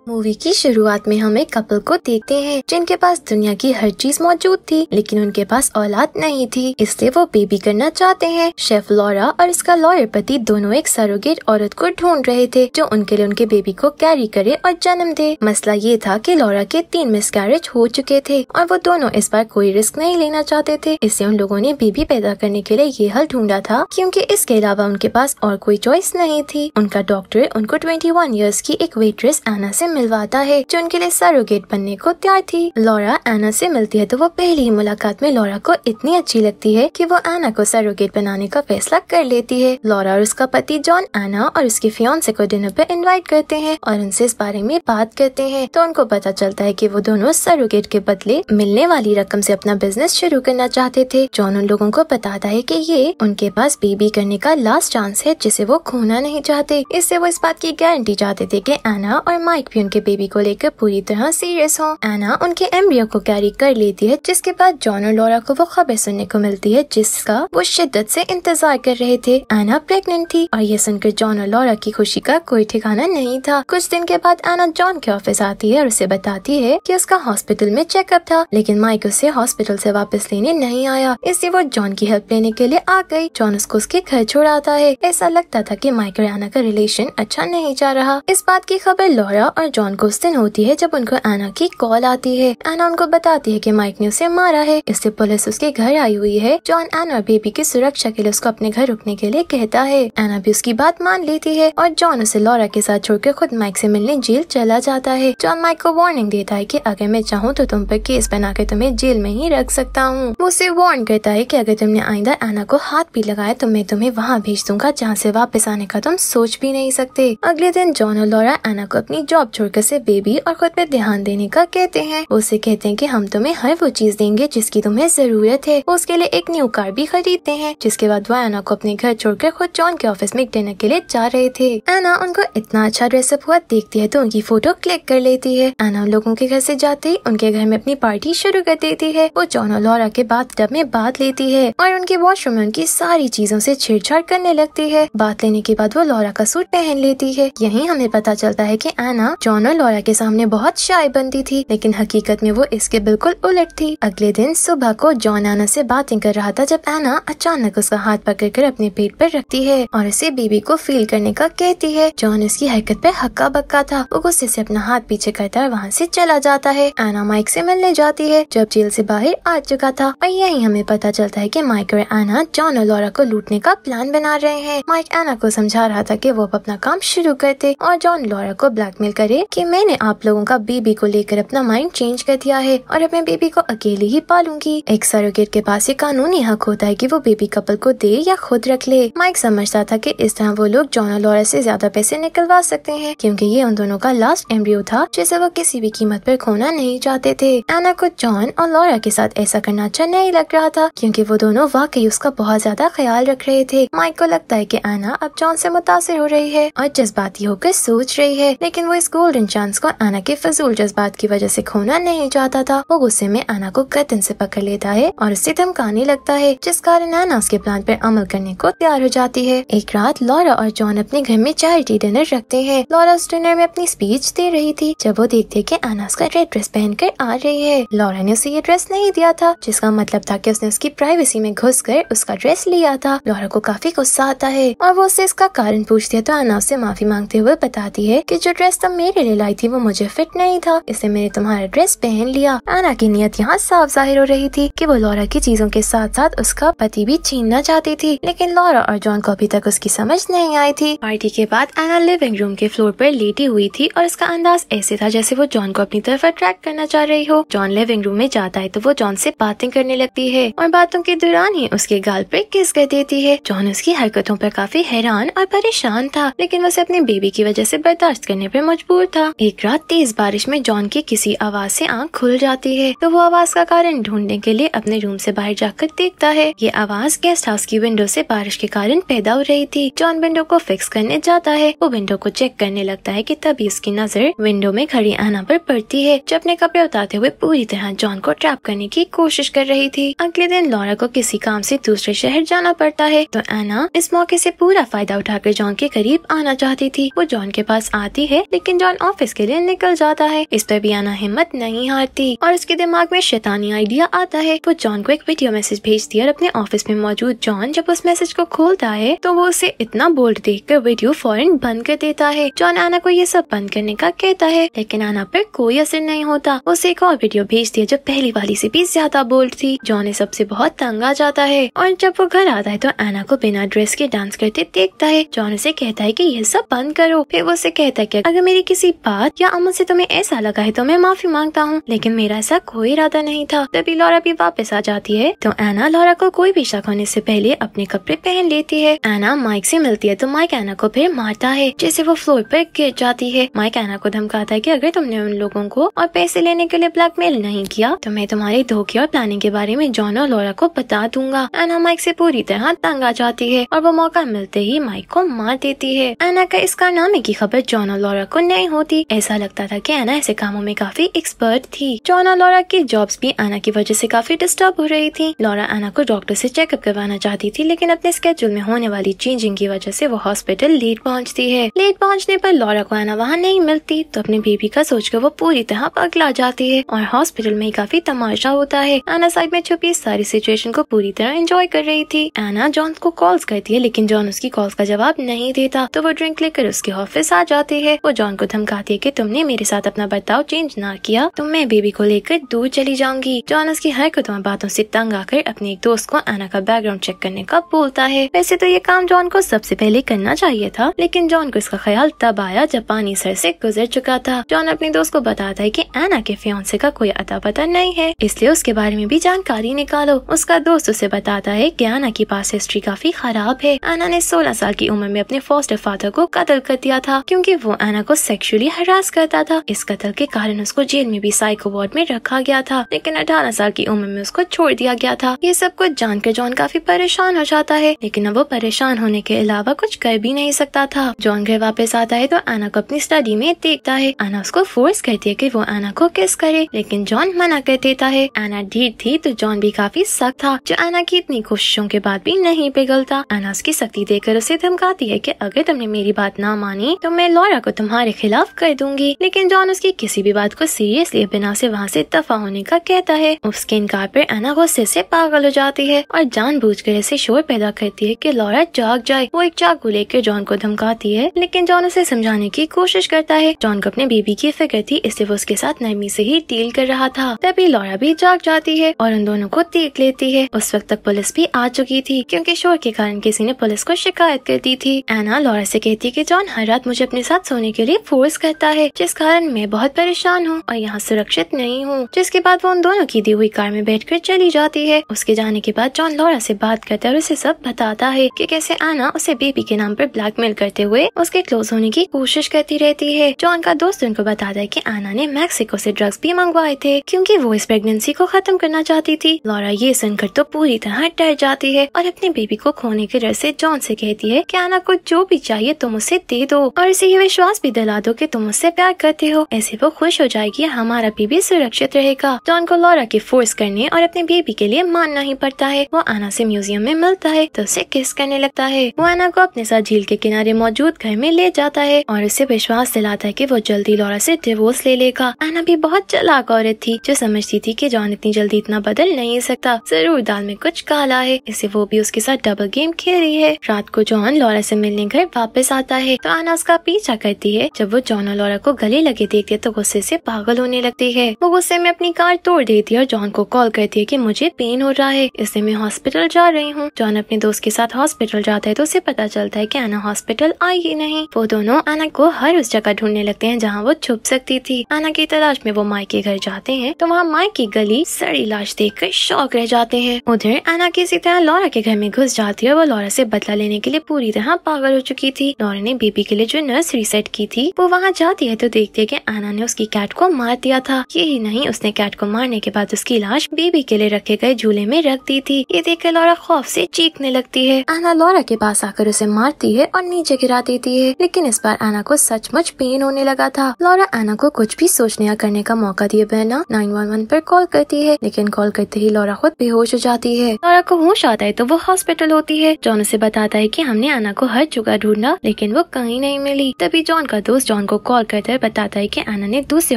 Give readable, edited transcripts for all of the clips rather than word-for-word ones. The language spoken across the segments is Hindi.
मूवी की शुरुआत में हम एक कपल को देखते हैं जिनके पास दुनिया की हर चीज मौजूद थी, लेकिन उनके पास औलाद नहीं थी, इसलिए वो बेबी करना चाहते हैं। शेफ लॉरा और इसका लॉयर पति दोनों एक सरोगेट औरत को ढूंढ रहे थे जो उनके लिए उनके बेबी को कैरी करे और जन्म दे। मसला ये था कि लॉरा के 3 मिसकैरेज हो चुके थे और वो दोनों इस बार कोई रिस्क नहीं लेना चाहते थे, इसलिए उन लोगों ने बेबी पैदा करने के लिए ये हल ढूंढा था, क्योंकि इसके अलावा उनके पास और कोई चॉइस नहीं थी। उनका डॉक्टर उनको 21 इयर्स की एक वेट्रेस एना से मिलवाता है जो उनके लिए सरोगेट बनने को तैयार थी। लॉरा एना से मिलती है तो वो पहली ही मुलाकात में लॉरा को इतनी अच्छी लगती है कि वो एना को सरोगेट बनाने का फैसला कर लेती है। लॉरा और उसका पति जॉन एना और उसके फियांसे को डिनर पे इनवाइट करते हैं और उनसे इस बारे में बात करते हैं, तो उनको पता चलता है कि वो दोनों सरोगेट के बदले मिलने वाली रकम से अपना बिजनेस शुरू करना चाहते थे। जॉन उन लोगों को बताता है कि ये उनके पास बेबी करने का लास्ट चांस है जिसे वो खोना नहीं चाहते। इससे वो इस बात की गारंटी चाहते थे कि एना और माइक भी उनके बेबी को लेकर पूरी तरह सीरियस हो। एना उनके एम्ब्रियो को कैरी कर लेती है, जिसके बाद जॉन और लॉरा को वो खबर सुनने को मिलती है जिसका वो शिद्दत से इंतजार कर रहे थे। एना प्रेग्नेंट थी और ये सुनकर जॉन और लॉरा की खुशी का कोई ठिकाना नहीं था। कुछ दिन के बाद एना जॉन के ऑफिस आती है और उसे बताती है कि उसका हॉस्पिटल में चेकअप था, लेकिन माइक उसे हॉस्पिटल से वापस लेने नहीं आया, इसलिए वो जॉन की हेल्प लेने के लिए आ गई। जॉन उसको उसके घर छोड़ाता है। ऐसा लगता था कि माइक और एना का रिलेशन अच्छा नहीं जा रहा। इस बात की खबर लॉरा और जॉन को उस दिन होती है जब उनको एना की कॉल आती है। एना उनको बताती है कि माइक ने उसे मारा है, इससे पुलिस उसके घर आई हुई है। जॉन एना और बेबी की सुरक्षा के लिए उसको अपने घर रुकने के लिए कहता है। एना भी उसकी बात मान लेती है और जॉन उसे लॉरा के साथ छोड़कर खुद माइक से मिलने जेल चला जाता है। जॉन माइक को वार्निंग देता है कि अगर मैं चाहूँ तो तुम पर केस बना के तुम्हें जेल में ही रख सकता हूँ। वो उसे वार्न करता है कि अगर तुमने आइंदा एना को हाथ भी लगाया तो मैं तुम्हें वहाँ भेज दूंगा जहाँ से वापस आने का तुम सोच भी नहीं सकते। अगले दिन जॉन और लॉरा एना को अपनी जॉब छोड़कर से बेबी और खुद पे ध्यान देने का कहते हैं। वो उसे कहते हैं कि हम तुम्हें हर वो चीज देंगे जिसकी तुम्हें जरूरत है। वो उसके लिए एक न्यू कार भी खरीदते हैं, जिसके बाद वो एना को अपने घर छोड़कर खुद जॉन के ऑफिस में डिनर के लिए जा रहे थे। एना उनको इतना अच्छा ड्रेसअप हुआ देखती है तो उनकी फोटो क्लिक कर लेती है। एना उन लोगों के घर से जाते ही उनके घर में अपनी पार्टी शुरू कर देती है। वो जॉन और लॉरा के बाथटब में बात लेती है और उनके वॉशरूम में उनकी सारी चीजों से छेड़छाड़ करने लगती है। बात लेने के बाद वो लॉरा का सूट पहन लेती है। यहीं हमें पता चलता है कि एना जॉन और लॉरा के सामने बहुत शाय बनती थी, लेकिन हकीकत में वो इसके बिल्कुल उलट थी। अगले दिन सुबह को जॉन एना से बातें कर रहा था जब एना अचानक उसका हाथ पकड़कर अपने पेट पर रखती है और उसे बेबी को फील करने का कहती है। जॉन इसकी हरकत पे हक्का बक्का था। वो गुस्से से अपना हाथ पीछे करता और वहाँ से चला जाता है। एना माइक से मिलने जाती है जब जेल से बाहर आ चुका था और यही हमें पता चलता है कि माइक और एना जॉन और लॉरा को लूटने का प्लान बना रहे हैं। माइक एना को समझा रहा था कि वो अपना काम शुरू करते और जॉन लॉरा को ब्लैकमेल करे कि मैंने आप लोगों का बेबी को लेकर अपना माइंड चेंज कर दिया है और अपने बेबी को अकेले ही पालूंगी। एक सरोगेट के पास ये कानूनी हक होता है कि वो बेबी कपल को दे या खुद रख ले। माइक समझता था कि इस तरह वो लोग जॉन और लॉरा से ज्यादा पैसे निकलवा सकते हैं, क्योंकि ये उन दोनों का लास्ट एम्ब्रियो था जिसे वो किसी भी कीमत पर खोना नहीं चाहते थे। एना को जॉन और लॉरा के साथ ऐसा करना अच्छा नहीं लग रहा था, क्योंकि वो दोनों वाकई उसका बहुत ज्यादा ख्याल रख रहे थे। माइक को लगता है कि एना अब जॉन से मुतासिर हो रही है और जज्बाती होकर सोच रही है, लेकिन वो इस गोल्डन चांस को एना के फजूल जज्बात की वजह से खोना नहीं चाहता था। वो गुस्से में एना को गर्दन से पकड़ लेता है और उससे धमकाने लगता है, जिस कारण एना उसके प्लान पर अमल करने को तैयार हो जाती है। एक रात लॉरा और जॉन अपने घर में चैरिटी डिनर रखते हैं। लॉरा उस डिनर में अपनी स्पीच दे रही थी जब वो देखते हैं कि एना उसका रेड ड्रेस पहनकर आ रही है। लॉरा ने उसे ये ड्रेस नहीं दिया था, जिसका मतलब था कि उसने उसकी प्राइवेसी में घुसकर उसका ड्रेस लिया था। लॉरा को काफी गुस्सा आता है और वो उससे इसका कारण पूछती है तो एना उससे माफी मांगते हुए बताती है कि जो ड्रेस तुम मेरे लिए लाई थी वो मुझे फिट नहीं था, इसलिए मैंने तुम्हारा ड्रेस पहन लिया। एना की नियत यहाँ साफ जाहिर हो रही थी कि वो लॉरा की चीजों के साथ साथ उसका पति भी छीनना चाहती थी, लेकिन लॉरा और जॉन को अभी तक उसकी समझ नहीं आई थी। पार्टी के बाद एना लिविंग रूम के फ्लोर पर लेटी हुई थी और उसका अंदाज ऐसे था जैसे वो जॉन को अपनी तरफ अट्रैक्ट करना चाह रही हो। जॉन लिविंग रूम में जाता है तो वो जॉन से बातें करने लगती है और बातों के दौरान ही उसके गाल पे किस कर देती है। जॉन उसकी हरकतों पर काफी हैरान और परेशान था, लेकिन वो उसे अपने बेबी की वजह से बर्दाश्त करने पर मजबूर था। एक रात तेज बारिश में जॉन की किसी आवाज से आंख खुल जाती है तो वो आवाज का कारण ढूंढने के लिए अपने रूम से बाहर जाकर देखता है। ये आवाज गेस्ट हाउस की विंडो से बारिश के कारण पैदा हो रही थी। जॉन विंडो को फिक्स करने जाता है। वो विंडो को चेक करने लगता है कि तभी उसकी नजर विंडो में खड़ी एना पर पड़ती है जो अपने कपड़े उतारते हुए पूरी तरह जॉन को ट्रैप करने की कोशिश कर रही थी। अगले दिन लॉरा को किसी काम से दूसरे शहर जाना पड़ता है तो एना इस मौके से पूरा फायदा उठाकर जॉन के करीब आना चाहती थी। वो जॉन के पास आती है, लेकिन जॉन जॉन ऑफिस के लिए निकल जाता है। इस पर भी आना हिम्मत नहीं हारती और उसके दिमाग में शैतानी आइडिया आता है। वो जॉन को एक वीडियो मैसेज भेजती है और अपने ऑफिस में मौजूद जॉन जब उस मैसेज को खोलता है तो वो उसे इतना बोल्ड देखकर वीडियो फौरन बंद कर देता है। जॉन आना को ये सब बंद करने का कहता है, लेकिन आना पर कोई असर नहीं होता। उसे एक और वीडियो भेजती है जो पहली वाली से भी ज्यादा बोल्ड थी। जॉन इस सबसे बहुत तंग आ जाता है और जब वो घर आता है तो आना को बिना ड्रेस के डांस करते देखता है। जॉन उसे कहता है कि ये सब बंद करो। फिर वो उसे कहता है कि अगर मेरी किसी बात या अमल से तुम्हें ऐसा लगा है तो मैं माफी मांगता हूँ, लेकिन मेरा ऐसा कोई इरादा नहीं था। तभी लॉरा भी वापस आ जाती है तो एना लॉरा को कोई भी शक होने से पहले अपने कपड़े पहन लेती है। एना माइक से मिलती है तो माइक एना को फिर मारता है जैसे वो फ्लोर पर गिर जाती है। माइक एना को धमकाता है कि अगर तुमने उन लोगों को और पैसे लेने के लिए ब्लैकमेल नहीं किया तो मैं तुम्हारे धोखे और प्लानिंग के बारे में जॉन और लॉरा को बता दूंगा। एना माइक से पूरी तरह तंग आ जाती है और वो मौका मिलते ही माइक को मार देती है। एना का इस कारनामे की खबर जॉन और लॉरा को नहीं होती। ऐसा लगता था कि एना ऐसे कामों में काफी एक्सपर्ट थी। जॉन और लॉरा की जॉब्स भी एना की वजह से काफी डिस्टर्ब हो रही थी। लॉरा एना को डॉक्टर से चेकअप करवाना चाहती थी, लेकिन अपने स्केड्यूल में होने वाली चेंजिंग की वजह से वो हॉस्पिटल लेट पहुंचती है। लेट पहुंचने पर लॉरा को एना वहाँ नहीं मिलती तो अपने बेबी का सोचकर वो पूरी तरह पगला जाती है और हॉस्पिटल में काफी तमाशा होता है। एना साइड में छुपी इस सारी सिचुएशन को पूरी तरह एंजॉय कर रही थी। एना जॉन को कॉल्स करती है, लेकिन जॉन उसकी कॉल्स का जवाब नहीं देता तो वो ड्रिंक लेकर उसके ऑफिस आ जाती है। वो जॉन को धमकाती है कि तुमने मेरे साथ अपना बर्ताव चेंज ना किया तो मैं बेबी को लेकर दूर चली जाऊंगी। जॉन उसकी हरकतों और बातों से तंग आकर अपने एक दोस्त को एना का बैकग्राउंड चेक करने का बोलता है। वैसे तो ये काम जॉन को सबसे पहले करना चाहिए था, लेकिन जॉन को इसका ख्याल तब आया जब पानी सर से गुजर चुका था। जॉन अपने दोस्त को बताता है कि एना के फियांसे का कोई अता पता नहीं है, इसलिए उसके बारे में भी जानकारी निकालो। उसका दोस्त उसे बताता है कि एना की पास हिस्ट्री काफी खराब है। एना ने 16 साल की उम्र में अपने फॉस्टर फादर को कत्ल कर दिया था क्योंकि वो एना को सेक्सुअली हरास करता था। इस कत्ल के कारण उसको जेल में भी साइको वार्ड में रखा गया था, लेकिन 18 साल की उम्र में उसको छोड़ दिया गया था। ये सब कुछ जानकर जॉन काफी परेशान हो जाता है, लेकिन अब वो परेशान होने के अलावा कुछ कर भी नहीं सकता था। जॉन घर वापस आता है तो एना को अपनी स्टडी में देखता है। एना उसको फोर्स करती है कि वो एना को किस करे, लेकिन जॉन मना कर देता है। एना ढीठ थी तो जॉन भी काफी सख्त था, जो एना की इतनी कोशिशों के बाद भी नहीं पिघलता। एना उसकी सख्ती देखकर उसे धमकाती है कि अगर तुमने मेरी बात ना मानी तो मैं लॉरा को तुम्हारे खिलाफ कर दूंगी, लेकिन जॉन उसकी किसी भी बात को सीरियसली बिना से वहाँ से दफा होने का कहता है। उसके इनकार पर एना गुस्से से पागल हो जाती है और जानबूझकर ऐसे शोर पैदा करती है कि लॉरा जाग जाए। वो एक चाकू लेकर जॉन को धमकाती है, लेकिन जॉन उसे समझाने की कोशिश करता है। जॉन को अपने बेबी की फिक्र थी, इसलिए वो उसके साथ नरमी से ही डील कर रहा था। तभी लॉरा भी जाग जाती है और उन दोनों को देख लेती है। उस वक्त तक पुलिस भी आ चुकी थी क्योंकि शोर के कारण किसी ने पुलिस को शिकायत कर दी थी। एना लॉरा से कहती है कि जॉन हर रात मुझे अपने साथ सोने के लिए फोर्स करता है, जिस कारण मैं बहुत परेशान हूँ और यहाँ सुरक्षित नहीं हूँ। जिसके बाद वो उन दोनों की दी हुई कार में बैठकर चली जाती है। उसके जाने के बाद जॉन लॉरा से बात करता है और उसे सब बताता है कि कैसे एना उसे बेबी के नाम पर ब्लैकमेल करते हुए उसके क्लोज होने की कोशिश करती रहती है। जॉन का दोस्त उनको बताता है कि एना ने मैक्सिको से ड्रग्स भी मंगवाए थे क्योंकि वो इस प्रेगनेंसी को खत्म करना चाहती थी। लॉरा ये सुनकर तो पूरी तरह डर जाती है और अपने बेबी को खोने के डर से जॉन से कहती है कि एना को जो भी चाहिए तुम उसे दे दो और इसे ये विश्वास भी दिला दो कि तुम उससे प्यार करते हो। ऐसे वो खुश हो जाएगी, हमारा बेबी सुरक्षित रहेगा। जॉन को लॉरा के फोर्स करने और अपने बेबी के लिए मानना ही पड़ता है। वो एना से म्यूजियम में मिलता है तो उसे किस करने लगता है। वो एना को अपने साथ झील के किनारे मौजूद घर में ले जाता है और उसे विश्वास दिलाता है कि वो जल्दी लॉरा से डिवोर्स ले लेगा। एना भी बहुत चालाक औरत थी जो समझती थी कि जॉन इतनी जल्दी इतना बदल नहीं सकता, जरूर दाल में कुछ काला है, इसे वो भी उसके साथ डबल गेम खेल रही है। रात को जॉन लॉरा से मिलने घर वापस आता है तो एना उसका पीछा करती है। जब वो जॉन और लॉरा को गले लगे देखती है तो गुस्से से पागल होने लगती है। वो गुस्से में अपनी कार तोड़ देती है और जॉन को कॉल करती है कि मुझे पेन हो रहा है, इसलिए मैं हॉस्पिटल जा रही हूँ। जॉन अपने दोस्त के साथ हॉस्पिटल जाता है तो उसे पता चलता है कि एना हॉस्पिटल आई ही नहीं। वो दोनों एना को हर उस जगह ढूंढने लगते हैं जहाँ वो छुप सकती थी। एना की तलाश में वो माइक के घर जाते हैं तो वहाँ माइक की गली सड़ी लाश देखकर शॉक रह जाते हैं। उधर एना किसी तरह लॉरा के घर में घुस जाती है। वो लॉरा से बदला लेने के लिए पूरी तरह पागल हो चुकी थी। लॉरा ने बेबी के लिए जो नर्सरी सेट की थी वो वहाँ जाती है तो देखती है कि एना ने उसकी कैट को मार दिया था। यही नहीं, उसने कैट को मारने के बाद उसकी लाश बेबी के लिए रखे गए झूले में रख दी थी। ये देखकर लॉरा खौफ से चीखने लगती है। एना लॉरा के पास आकर उसे मारती है और नीचे गिरा देती है, लेकिन इस बार एना को सचमुच पेन होने लगा था। लॉरा एना को कुछ भी सोचने या करने का मौका दिए बिना 911 पर कॉल करती है, लेकिन कॉल करते ही लॉरा खुद बेहोश हो जाती है। लॉरा को होश आता है तो वो हॉस्पिटल होती है। जॉन उसे बताता है कि हमने एना को हर जगह ढूंढा लेकिन वो कहीं नहीं मिली। तभी जॉन का दोस्त जॉन जॉन को कॉल करते हुए बताता है कि एना ने दूसरे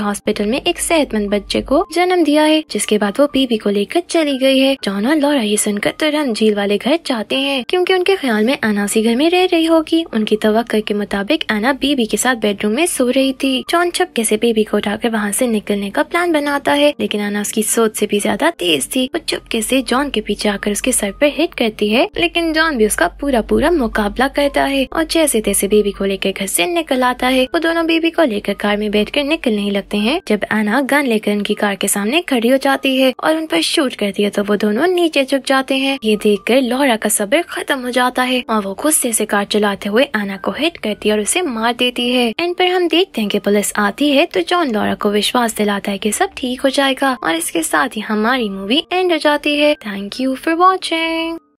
हॉस्पिटल में एक सेहतमंद बच्चे को जन्म दिया है, जिसके बाद वो बेबी को लेकर चली गई है। जॉन और लॉरा ये सुनकर तुरंत झील वाले घर जाते हैं, क्योंकि उनके ख्याल में एना उसी घर में रह रही होगी। उनकी तवक्कुल के मुताबिक एना बेबी के साथ बेडरूम में सो रही थी। जॉन चुपके से बेबी को उठाकर वहाँ से निकलने का प्लान बनाता है, लेकिन एना उसकी सोच से भी ज्यादा तेज थी। वो चुपके से जॉन के पीछे आकर उसके सर पर हिट करती है, लेकिन जॉन भी उसका पूरा मुकाबला करता है और जैसे तैसे बेबी को लेकर घर से निकल आता है। वो दोनों बेबी को लेकर कार में बैठकर निकलने ही लगते हैं जब एना गन लेकर उनकी कार के सामने खड़ी हो जाती है और उन पर शूट करती है, तो वो दोनों नीचे झुक जाते हैं। ये देखकर लॉरा का सब्र खत्म हो जाता है और वो गुस्से से कार चलाते हुए एना को हिट करती है और उसे मार देती है। एंड पर हम देखते हैं कि पुलिस आती है, तो जॉन लॉरा को विश्वास दिलाता है कि सब ठीक हो जाएगा और इसके साथ ही हमारी मूवी एंड हो जाती है। Thank you for watching.